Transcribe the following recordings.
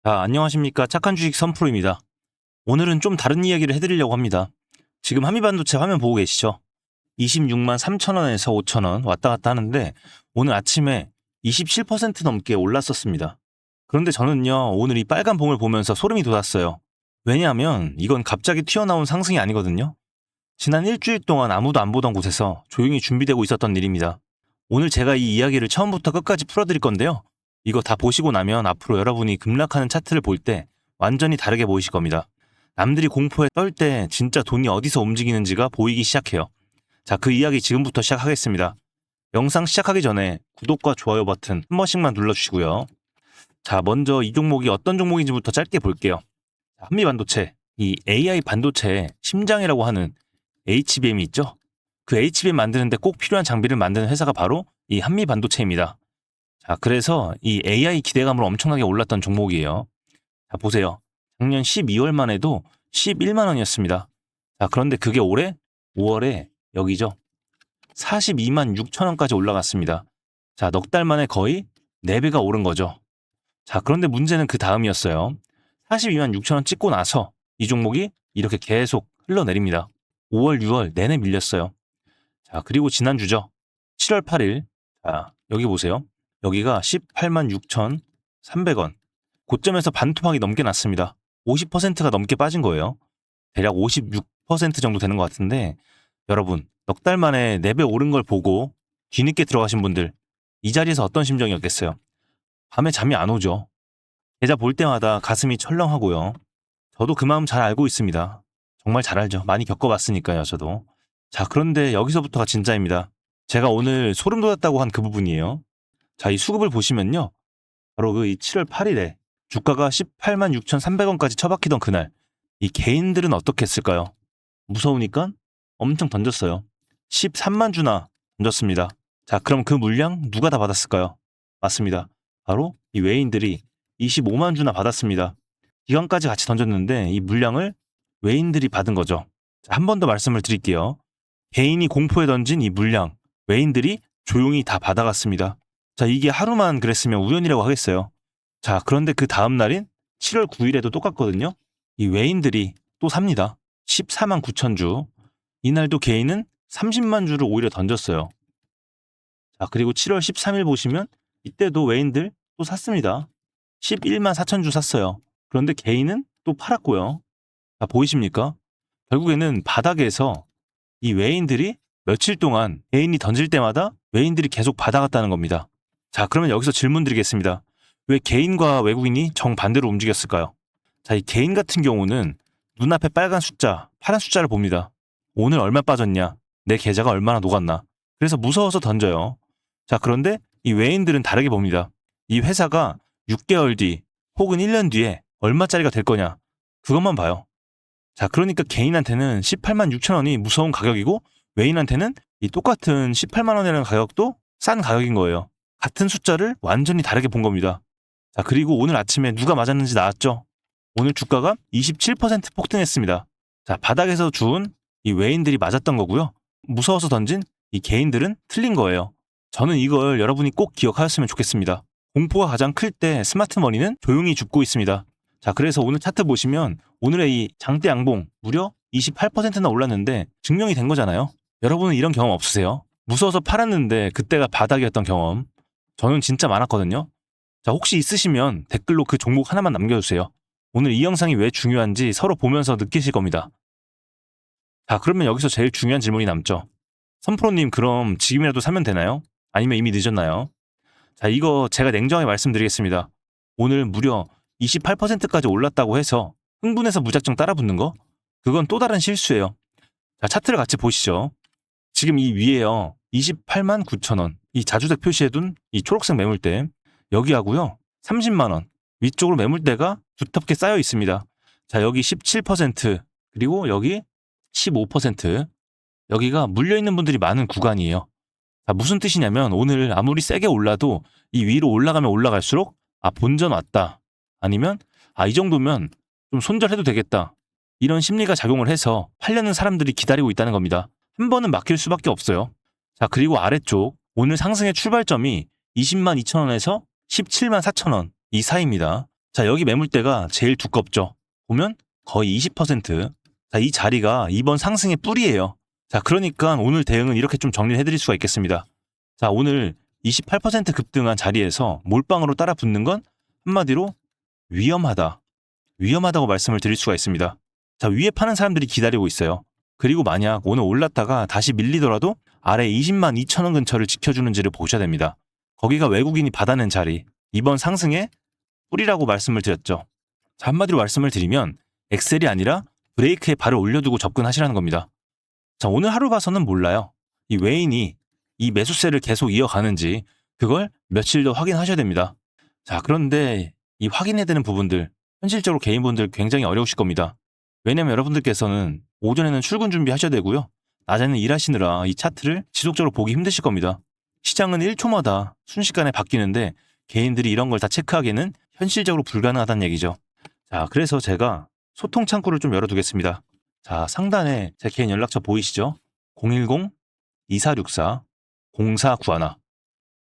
자, 안녕하십니까. 착한 주식 선프로입니다. 오늘은 좀 다른 이야기를 해드리려고 합니다. 지금 한미반도체 화면 보고 계시죠? 26만 3천원에서 5천원 왔다 갔다 하는데 오늘 아침에 27% 넘게 올랐었습니다. 그런데 저는요, 오늘 이 빨간 봉을 보면서 소름이 돋았어요. 왜냐하면 이건 갑자기 튀어나온 상승이 아니거든요. 지난 일주일 동안 아무도 안 보던 곳에서 조용히 준비되고 있었던 일입니다. 오늘 제가 이 이야기를 처음부터 끝까지 풀어드릴 건데요. 이거 다 보시고 나면 앞으로 여러분이 급락하는 차트를 볼 때 완전히 다르게 보이실 겁니다. 남들이 공포에 떨 때 진짜 돈이 어디서 움직이는지가 보이기 시작해요. 자, 그 이야기 지금부터 시작하겠습니다. 영상 시작하기 전에 구독과 좋아요 버튼 한 번씩만 눌러주시고요. 자, 먼저 이 종목이 어떤 종목인지부터 짧게 볼게요. 한미반도체, 이 AI 반도체의 심장이라고 하는 HBM이 있죠? 그 HBM 만드는데 꼭 필요한 장비를 만드는 회사가 바로 이 한미반도체입니다. 자, 그래서 이 AI 기대감으로 엄청나게 올랐던 종목이에요. 자, 보세요. 작년 12월만 해도 11만 원이었습니다. 자, 그런데 그게 올해 5월에 여기죠. 42만 6천 원까지 올라갔습니다. 자, 넉 달 만에 거의 4배가 오른 거죠. 자, 그런데 문제는 그 다음이었어요. 42만 6천 원 찍고 나서 이 종목이 이렇게 계속 흘러내립니다. 5월, 6월 내내 밀렸어요. 자, 그리고 지난주죠. 7월 8일. 자, 여기 보세요. 여기가 18만 6,300원. 고점에서 반토막이 넘게 났습니다. 50%가 넘게 빠진 거예요. 대략 56% 정도 되는 것 같은데 여러분, 넉 달 만에 4배 오른 걸 보고 뒤늦게 들어가신 분들 이 자리에서 어떤 심정이었겠어요? 밤에 잠이 안 오죠. 계좌 볼 때마다 가슴이 철렁하고요. 저도 그 마음 잘 알고 있습니다. 정말 잘 알죠. 많이 겪어봤으니까요, 저도. 자, 그런데 여기서부터가 진짜입니다. 제가 오늘 소름 돋았다고 한 그 부분이에요. 자, 이 수급을 보시면요. 바로 그 7월 8일에 주가가 18만 6,300원까지 처박히던 그날 이 개인들은 어떻게 했을까요? 무서우니까 엄청 던졌어요. 13만 주나 던졌습니다. 자, 그럼 그 물량 누가 다 받았을까요? 맞습니다. 바로 이 외인들이 25만 주나 받았습니다. 기관까지 같이 던졌는데 이 물량을 외인들이 받은 거죠. 한 번 더 말씀을 드릴게요. 개인이 공포에 던진 이 물량, 외인들이 조용히 다 받아갔습니다. 자, 이게 하루만 그랬으면 우연이라고 하겠어요. 자, 그런데 그 다음 날인 7월 9일에도 똑같거든요. 이 외인들이 또 삽니다. 14만 9천 주. 이날도 개인은 30만 주를 오히려 던졌어요. 자, 그리고 7월 13일 보시면 이때도 외인들 또 샀습니다. 11만 4천 주 샀어요. 그런데 개인은 또 팔았고요. 자, 보이십니까? 결국에는 바닥에서 이 외인들이 며칠 동안 개인이 던질 때마다 외인들이 계속 받아갔다는 겁니다. 자, 그러면 여기서 질문 드리겠습니다. 왜 개인과 외국인이 정반대로 움직였을까요? 자, 이 개인 같은 경우는 눈앞에 빨간 숫자, 파란 숫자를 봅니다. 오늘 얼마 빠졌냐? 내 계좌가 얼마나 녹았나? 그래서 무서워서 던져요. 자, 그런데 이 외인들은 다르게 봅니다. 이 회사가 6개월 뒤 혹은 1년 뒤에 얼마짜리가 될 거냐? 그것만 봐요. 자, 그러니까 개인한테는 18만 6천 원이 무서운 가격이고 외인한테는 이 똑같은 18만 원이라는 가격도 싼 가격인 거예요. 같은 숫자를 완전히 다르게 본 겁니다. 자, 그리고 오늘 아침에 누가 맞았는지 나왔죠? 오늘 주가가 27% 폭등했습니다. 자, 바닥에서 주운 이 외인들이 맞았던 거고요. 무서워서 던진 이 개인들은 틀린 거예요. 저는 이걸 여러분이 꼭 기억하셨으면 좋겠습니다. 공포가 가장 클 때 스마트머니는 조용히 죽고 있습니다. 자, 그래서 오늘 차트 보시면 오늘의 이 장대 양봉 무려 28%나 올랐는데 증명이 된 거잖아요. 여러분은 이런 경험 없으세요? 무서워서 팔았는데 그때가 바닥이었던 경험. 저는 진짜 많았거든요. 자, 혹시 있으시면 댓글로 그 종목 하나만 남겨주세요. 오늘 이 영상이 왜 중요한지 서로 보면서 느끼실 겁니다. 자, 그러면 여기서 제일 중요한 질문이 남죠. 선프로님, 그럼 지금이라도 사면 되나요? 아니면 이미 늦었나요? 자, 이거 제가 냉정하게 말씀드리겠습니다. 오늘 무려 28%까지 올랐다고 해서 흥분해서 무작정 따라붙는 거? 그건 또 다른 실수예요. 자, 차트를 같이 보시죠. 지금 이 위에요. 28만 9천 원. 이 자주색 표시해둔 이 초록색 매물대. 여기하고요. 30만 원. 위쪽으로 매물대가 두텁게 쌓여 있습니다. 자, 여기 17%, 그리고 여기 15%. 여기가 물려있는 분들이 많은 구간이에요. 자, 무슨 뜻이냐면 오늘 아무리 세게 올라도 이 위로 올라가면 올라갈수록 본전 왔다. 아니면 이 정도면 좀 손절해도 되겠다. 이런 심리가 작용을 해서 팔려는 사람들이 기다리고 있다는 겁니다. 한 번은 막힐 수밖에 없어요. 자, 그리고 아래쪽 오늘 상승의 출발점이 20만 2천 원에서 17만 4천 원 이 사이입니다. 자, 여기 매물대가 제일 두껍죠. 보면 거의 20%. 자, 이 자리가 이번 상승의 뿌리예요. 자, 그러니까 오늘 대응은 이렇게 좀 정리를 해드릴 수가 있겠습니다. 자, 오늘 28% 급등한 자리에서 몰빵으로 따라 붙는 건 한마디로 위험하다. 위험하다고 말씀을 드릴 수가 있습니다. 자, 위에 파는 사람들이 기다리고 있어요. 그리고 만약 오늘 올랐다가 다시 밀리더라도 아래 20만 2천 원 근처를 지켜주는지를 보셔야 됩니다. 거기가 외국인이 받아낸 자리, 이번 상승의 뿌리라고 말씀을 드렸죠. 자, 한마디로 말씀을 드리면 엑셀이 아니라 브레이크에 발을 올려두고 접근하시라는 겁니다. 자, 오늘 하루 봐서는 몰라요. 이 외인이 이 매수세를 계속 이어가는지 그걸 며칠 더 확인하셔야 됩니다. 자, 그런데 이 확인해야 되는 부분들 현실적으로 개인분들 굉장히 어려우실 겁니다. 왜냐면 여러분들께서는 오전에는 출근 준비하셔야 되고요. 낮에는 일하시느라 이 차트를 지속적으로 보기 힘드실 겁니다. 시장은 1초마다 순식간에 바뀌는데 개인들이 이런 걸 다 체크하기에는 현실적으로 불가능하다는 얘기죠. 자, 그래서 제가 소통 창구를 좀 열어두겠습니다. 자, 상단에 제 개인 연락처 보이시죠? 010-2464-0491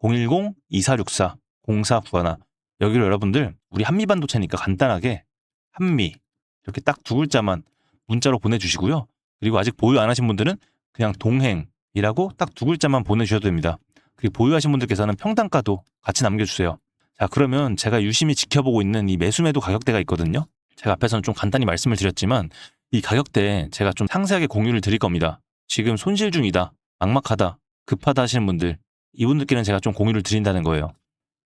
010-2464-0491 여기로 여러분들 우리 한미반도체니까 간단하게 한미 이렇게 딱 두 글자만 문자로 보내주시고요. 그리고 아직 보유 안 하신 분들은 그냥 동행이라고 딱 두 글자만 보내주셔도 됩니다. 그리고 보유하신 분들께서는 평단가도 같이 남겨주세요. 자, 그러면 제가 유심히 지켜보고 있는 이 매수매도 가격대가 있거든요. 제가 앞에서는 좀 간단히 말씀을 드렸지만 이 가격대 제가 좀 상세하게 공유를 드릴 겁니다. 지금 손실 중이다, 막막하다, 급하다 하시는 분들, 이분들께는 제가 좀 공유를 드린다는 거예요.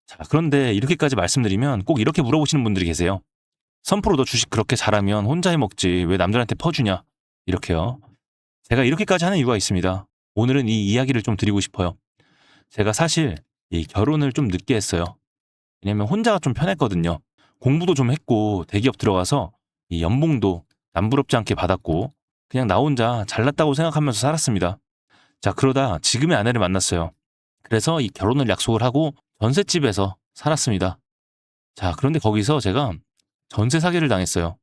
자, 그런데 이렇게까지 말씀드리면 꼭 이렇게 물어보시는 분들이 계세요. 선프로 너 주식 그렇게 잘하면 혼자 해먹지 왜 남들한테 퍼주냐, 이렇게요. 제가 이렇게까지 하는 이유가 있습니다. 오늘은 이 이야기를 좀 드리고 싶어요. 제가 사실 이 결혼을 좀 늦게 했어요. 왜냐면 혼자가 좀 편했거든요. 공부도 좀 했고 대기업 들어가서 이 연봉도 남부럽지 않게 받았고 그냥 나 혼자 잘났다고 생각하면서 살았습니다. 자, 그러다 지금의 아내를 만났어요. 그래서 이 결혼을 약속을 하고 전셋집에서 살았습니다. 자, 그런데 거기서 제가 전세 사기를 당했어요.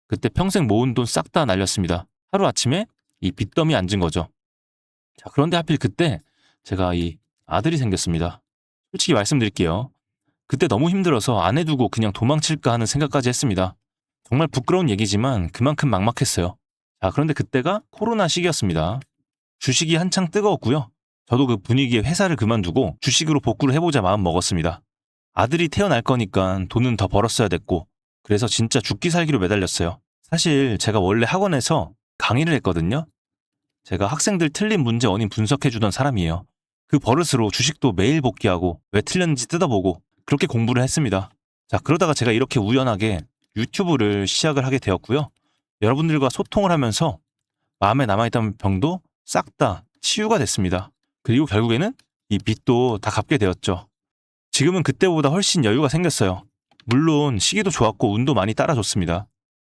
그때 평생 모은 돈 싹 다 날렸습니다. 하루아침에 이 빚더미 앉은 거죠. 자, 그런데 하필 그때 제가 이 아들이 생겼습니다. 솔직히 말씀드릴게요. 그때 너무 힘들어서 아내 두고 그냥 도망칠까 하는 생각까지 했습니다. 정말 부끄러운 얘기지만 그만큼 막막했어요. 자, 그런데 그때가 코로나 시기였습니다. 주식이 한창 뜨거웠고요. 저도 그 분위기에 회사를 그만두고 주식으로 복구를 해보자 마음 먹었습니다. 아들이 태어날 거니까 돈은 더 벌었어야 됐고 그래서 진짜 죽기 살기로 매달렸어요. 사실 제가 원래 학원에서 강의를 했거든요. 제가 학생들 틀린 문제 원인 분석해주던 사람이에요. 그 버릇으로 주식도 매일 복귀하고 왜 틀렸는지 뜯어보고 그렇게 공부를 했습니다. 자, 그러다가 제가 이렇게 우연하게 유튜브를 시작을 하게 되었고요. 여러분들과 소통을 하면서 마음에 남아있던 병도 싹 다 치유가 됐습니다. 그리고 결국에는 이 빚도 다 갚게 되었죠. 지금은 그때보다 훨씬 여유가 생겼어요. 물론 시기도 좋았고 운도 많이 따라줬습니다.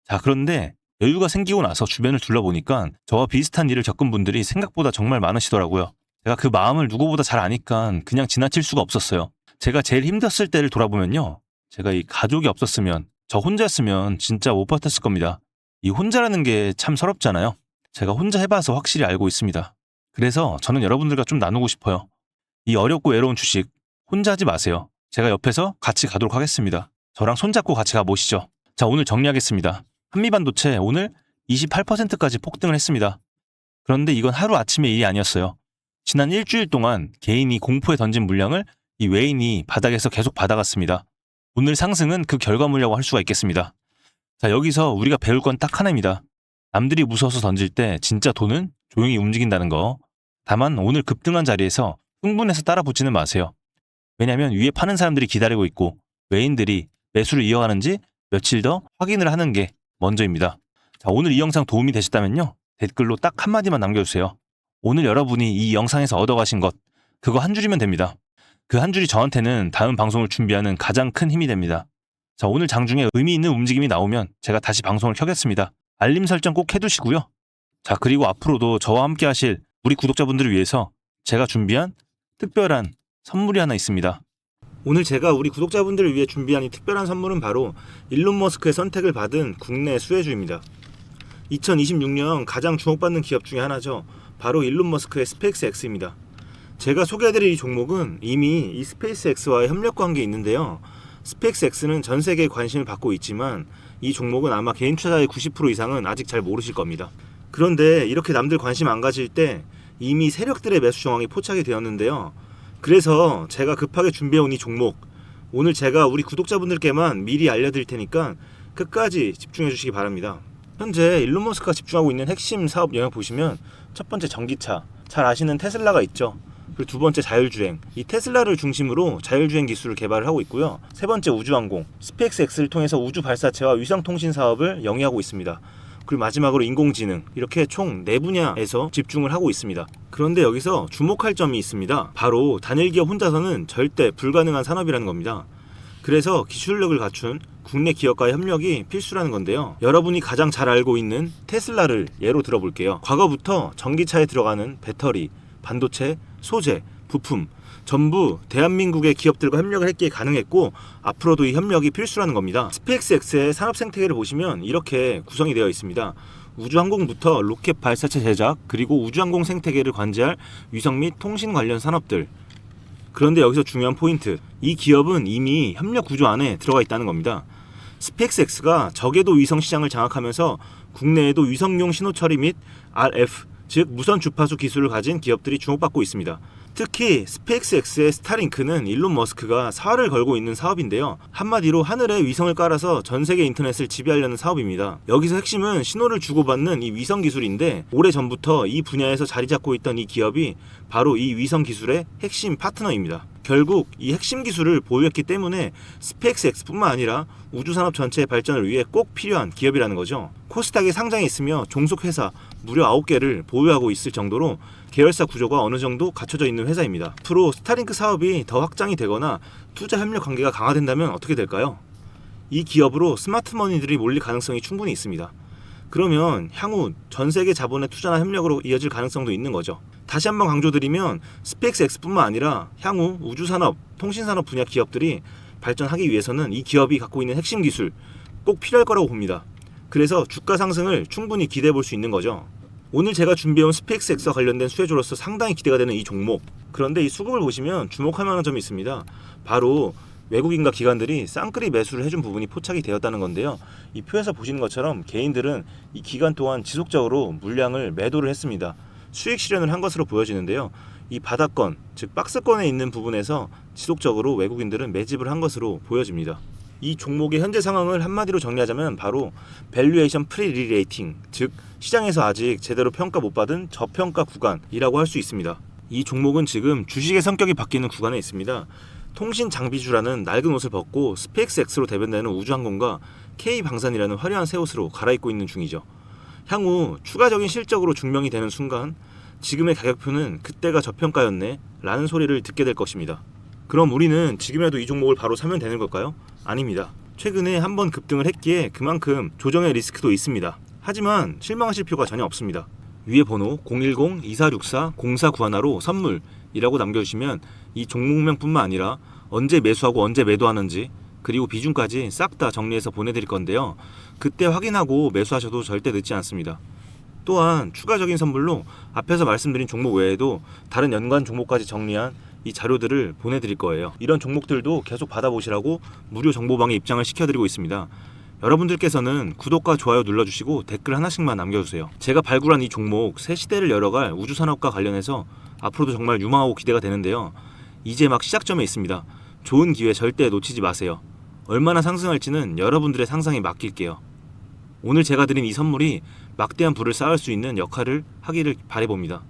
자, 그런데 여유가 생기고 나서 주변을 둘러보니까 저와 비슷한 일을 겪은 분들이 생각보다 정말 많으시더라고요. 제가 그 마음을 누구보다 잘 아니까 그냥 지나칠 수가 없었어요. 제가 제일 힘들었을 때를 돌아보면요. 제가 이 가족이 없었으면 저 혼자였으면 진짜 못 버텼을 겁니다. 이 혼자라는 게 참 서럽잖아요. 제가 혼자 해봐서 확실히 알고 있습니다. 그래서 저는 여러분들과 좀 나누고 싶어요. 이 어렵고 외로운 주식 혼자 하지 마세요. 제가 옆에서 같이 가도록 하겠습니다. 저랑 손잡고 같이 가보시죠. 자, 오늘 정리하겠습니다. 한미반도체 오늘 28%까지 폭등을 했습니다. 그런데 이건 하루아침의 일이 아니었어요. 지난 일주일 동안 개인이 공포에 던진 물량을 이 외인이 바닥에서 계속 받아갔습니다. 오늘 상승은 그 결과물이라고 할 수가 있겠습니다. 자, 여기서 우리가 배울 건 딱 하나입니다. 남들이 무서워서 던질 때 진짜 돈은 조용히 움직인다는 거. 다만 오늘 급등한 자리에서 흥분해서 따라 붙지는 마세요. 왜냐하면 위에 파는 사람들이 기다리고 있고 외인들이 매수를 이어가는지 며칠 더 확인을 하는 게 먼저입니다. 자, 오늘 이 영상 도움이 되셨다면요. 댓글로 딱 한마디만 남겨주세요. 오늘 여러분이 이 영상에서 얻어가신 것, 그거 한 줄이면 됩니다. 그 한 줄이 저한테는 다음 방송을 준비하는 가장 큰 힘이 됩니다. 자, 오늘 장중에 의미 있는 움직임이 나오면 제가 다시 방송을 켜겠습니다. 알림 설정 꼭 해두시고요. 자, 그리고 앞으로도 저와 함께 하실 우리 구독자분들을 위해서 제가 준비한 특별한 선물이 하나 있습니다. 오늘 제가 우리 구독자분들을 위해 준비한 이 특별한 선물은 바로 일론 머스크의 선택을 받은 국내 수혜주입니다. 2026년 가장 주목받는 기업 중에 하나죠. 바로 일론 머스크의 스페이스X입니다. 제가 소개해드릴 이 종목은 이미 이 스페이스X와의 협력 관계에 있는데요. 스펙스X는 전 세계에 관심을 받고 있지만 이 종목은 아마 개인 투자자의 90% 이상은 아직 잘 모르실 겁니다. 그런데 이렇게 남들 관심 안 가질 때 이미 세력들의 매수 정황이 포착이 되었는데요. 그래서 제가 급하게 준비해온 이 종목, 오늘 제가 우리 구독자분들께만 미리 알려드릴 테니까 끝까지 집중해 주시기 바랍니다. 현재 일론 머스크가 집중하고 있는 핵심 사업 영역 보시면 첫 번째 전기차, 잘 아시는 테슬라가 있죠. 그리고 두 번째 자율주행, 이 테슬라를 중심으로 자율주행 기술을 개발을 하고 있고요. 세 번째 우주항공, 스페이스X를 통해서 우주 발사체와 위성통신 사업을 영위하고 있습니다. 그리고 마지막으로 인공지능, 이렇게 총 4분야에서 집중을 하고 있습니다. 그런데 여기서 주목할 점이 있습니다. 바로 단일 기업 혼자서는 절대 불가능한 산업이라는 겁니다. 그래서 기술력을 갖춘 국내 기업과의 협력이 필수라는 건데요. 여러분이 가장 잘 알고 있는 테슬라를 예로 들어볼게요. 과거부터 전기차에 들어가는 배터리, 반도체, 소재, 부품 전부 대한민국의 기업들과 협력을 했기에 가능했고 앞으로도 이 협력이 필수라는 겁니다. 스페이스X의 산업 생태계를 보시면 이렇게 구성이 되어 있습니다. 우주항공부터 로켓 발사체 제작, 그리고 우주항공 생태계를 관제할 위성 및 통신 관련 산업들. 그런데 여기서 중요한 포인트, 이 기업은 이미 협력 구조 안에 들어가 있다는 겁니다. 스페이스X가 저궤도 위성 시장을 장악하면서 국내에도 위성용 신호 처리 및 RF, 즉 무선 주파수 기술을 가진 기업들이 주목받고 있습니다. 특히 스페이스X의 스타링크는 일론 머스크가 사활을 걸고 있는 사업인데요. 한마디로 하늘에 위성을 깔아서 전 세계 인터넷을 지배하려는 사업입니다. 여기서 핵심은 신호를 주고받는 이 위성 기술인데 오래전부터 이 분야에서 자리 잡고 있던 이 기업이 바로 이 위성 기술의 핵심 파트너입니다. 결국 이 핵심 기술을 보유했기 때문에 스페이스X뿐만 아니라 우주산업 전체의 발전을 위해 꼭 필요한 기업이라는 거죠. 코스닥에 상장해 있으며 종속회사 무려 9개를 보유하고 있을 정도로 계열사 구조가 어느 정도 갖춰져 있는 회사입니다. 앞으로 스타링크 사업이 더 확장이 되거나 투자 협력 관계가 강화된다면 어떻게 될까요? 이 기업으로 스마트머니들이 몰릴 가능성이 충분히 있습니다. 그러면 향후 전 세계 자본의 투자나 협력으로 이어질 가능성도 있는 거죠. 다시 한번 강조드리면 스페이스X뿐만 아니라 향후 우주산업, 통신산업 분야 기업들이 발전하기 위해서는 이 기업이 갖고 있는 핵심 기술 꼭 필요할 거라고 봅니다. 그래서 주가 상승을 충분히 기대해 볼 수 있는 거죠. 오늘 제가 준비해온 스페이스X와 관련된 수혜주로서 상당히 기대가 되는 이 종목. 그런데 이 수급을 보시면 주목할 만한 점이 있습니다. 바로 외국인과 기관들이 쌍끌이 매수를 해준 부분이 포착이 되었다는 건데요. 이 표에서 보시는 것처럼 개인들은 이 기간 동안 지속적으로 물량을 매도를 했습니다. 수익 실현을 한 것으로 보여지는데요. 이 바닥권, 즉 박스권에 있는 부분에서 지속적으로 외국인들은 매집을 한 것으로 보여집니다. 이 종목의 현재 상황을 한마디로 정리하자면 바로 밸류에이션 프리리레이팅, 즉 시장에서 아직 제대로 평가 못 받은 저평가 구간이라고 할 수 있습니다. 이 종목은 지금 주식의 성격이 바뀌는 구간에 있습니다. 통신 장비주라는 낡은 옷을 벗고 스페이스X로 대변되는 우주항공과 K방산이라는 화려한 새 옷으로 갈아입고 있는 중이죠. 향후 추가적인 실적으로 증명이 되는 순간 지금의 가격표는 그때가 저평가였네 라는 소리를 듣게 될 것입니다. 그럼 우리는 지금이라도 이 종목을 바로 사면 되는 걸까요? 아닙니다. 최근에 한번 급등을 했기에 그만큼 조정의 리스크도 있습니다. 하지만 실망하실 필요가 전혀 없습니다. 위에 번호 010-2464-0491로 선물이라고 남겨주시면 이 종목명뿐만 아니라 언제 매수하고 언제 매도하는지 그리고 비중까지 싹 다 정리해서 보내드릴 건데요. 그때 확인하고 매수하셔도 절대 늦지 않습니다. 또한 추가적인 선물로 앞에서 말씀드린 종목 외에도 다른 연관 종목까지 정리한 이 자료들을 보내드릴 거예요. 이런 종목들도 계속 받아보시라고 무료 정보방에 입장을 시켜드리고 있습니다. 여러분들께서는 구독과 좋아요 눌러주시고 댓글 하나씩만 남겨주세요. 제가 발굴한 이 종목 새 시대를 열어갈 우주산업과 관련해서 앞으로도 정말 유망하고 기대가 되는데요. 이제 막 시작점에 있습니다. 좋은 기회 절대 놓치지 마세요. 얼마나 상승할지는 여러분들의 상상에 맡길게요. 오늘 제가 드린 이 선물이 막대한 부를 쌓을 수 있는 역할을 하기를 바라봅니다.